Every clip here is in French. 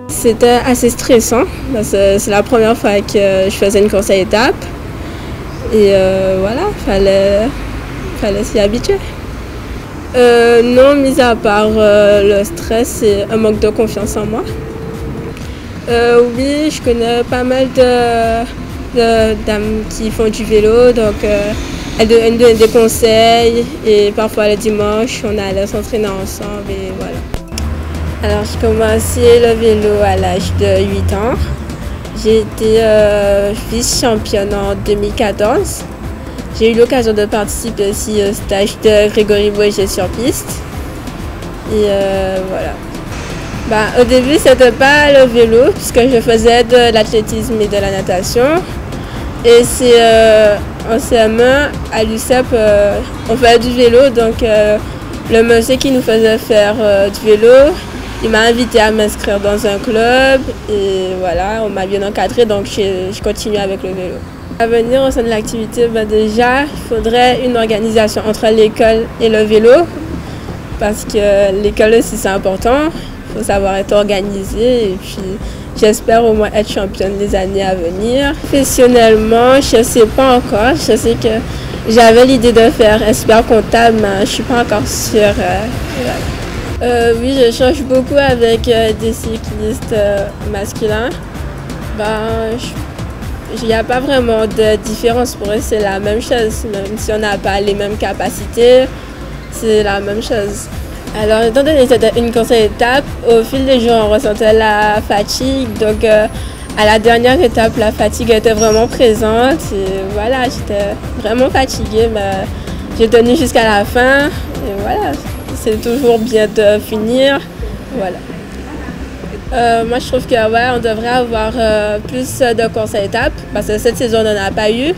C'était assez stressant, parce que c'est la première fois que je faisais une course à étapes. Et voilà, fallait s'y habituer. Non, mis à part le stress et un manque de confiance en moi. Oui, je connais pas mal de dames qui font du vélo, donc elles donnent des conseils et parfois le dimanche, on allait s'entraîner ensemble et voilà. Alors, j'ai commencé le vélo à l'âge de 8 ans. J'ai été vice-championne en 2014. J'ai eu l'occasion de participer aussi au stage de Grégory Boger sur piste. Et voilà. Au début, c'était pas le vélo, puisque je faisais de l'athlétisme et de la natation. Et c'est en CM1, à l'UCEP, on faisait du vélo. Donc, le monsieur qui nous faisait faire du vélo, il m'a invité à m'inscrire dans un club. Et voilà, on m'a bien encadré, donc je continue avec le vélo. À venir au sein de l'activité, déjà, il faudrait une organisation entre l'école et le vélo, parce que l'école aussi c'est important, il faut savoir être organisé et puis j'espère au moins être championne les années à venir. Professionnellement, je ne sais pas encore, je sais que j'avais l'idée de faire expert comptable, mais je ne suis pas encore sûre. Oui, je change beaucoup avec des cyclistes masculins. Il n'y a pas vraiment de différence pour eux, c'est la même chose. Même si on n'a pas les mêmes capacités, c'est la même chose. Alors, étant donné que c'était une course à étapes, au fil des jours, on ressentait la fatigue. Donc, à la dernière étape, la fatigue était vraiment présente. Et voilà, j'étais vraiment fatiguée, mais j'ai tenu jusqu'à la fin. Et voilà, c'est toujours bien de finir. Voilà. Moi, je trouve on devrait avoir plus de courses à étapes parce que cette saison, on n'en a pas eu.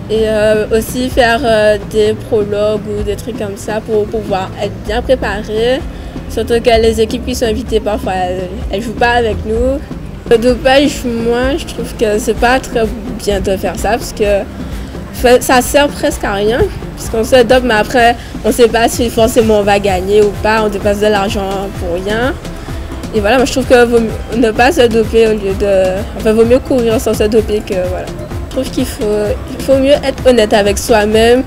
Et aussi faire des prologues ou des trucs comme ça pour pouvoir être bien préparés. Surtout que les équipes qui sont invitées, parfois, elles ne jouent pas avec nous. Le dopage, moi, je trouve que c'est pas très bien de faire ça parce que ça sert presque à rien. Puisqu'on se dope, mais après, on ne sait pas si forcément on va gagner ou pas. On dépasse de l'argent pour rien. Et voilà, moi je trouve qu'il vaut mieux ne pas se doper au lieu de... Enfin, vaut mieux courir sans se doper que voilà. Je trouve qu'il faut mieux être honnête avec soi-même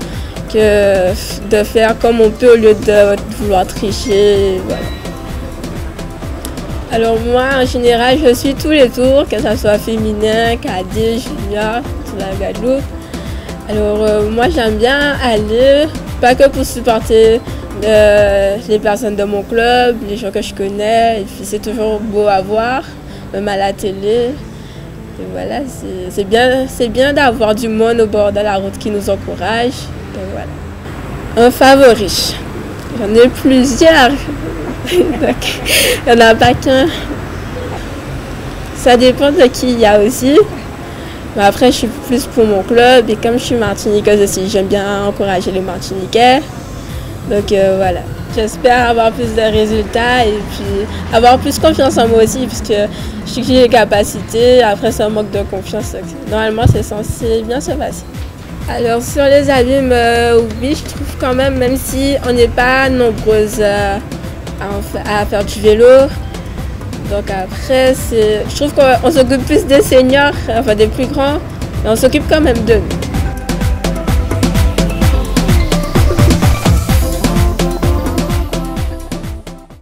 que de faire comme on peut au lieu de vouloir tricher. Voilà. Alors moi, en général, je suis tous les tours, que ce soit féminin, cadet, junior, sur la Guadeloupe. Alors moi, j'aime bien aller, pas que pour supporter les personnes de mon club, les gens que je connais, et puis c'est toujours beau à voir, même à la télé. Et voilà, c'est bien d'avoir du monde au bord de la route qui nous encourage. Et voilà. Un favori, j'en ai plusieurs, donc il n'y en a pas qu'un. Ça dépend de qui il y a aussi. Mais après, je suis plus pour mon club et comme je suis martiniquaise aussi, j'aime bien encourager les Martiniquais. Donc voilà, j'espère avoir plus de résultats et puis avoir plus confiance en moi aussi puisque je sais que j'ai les capacités. Après, c'est un manque de confiance. Normalement, c'est censé bien se passer. Alors sur les abîmes, oui, je trouve quand même si on n'est pas nombreuses à faire du vélo. Donc après, je trouve qu'on s'occupe plus des seniors, enfin des plus grands, mais on s'occupe quand même d'eux.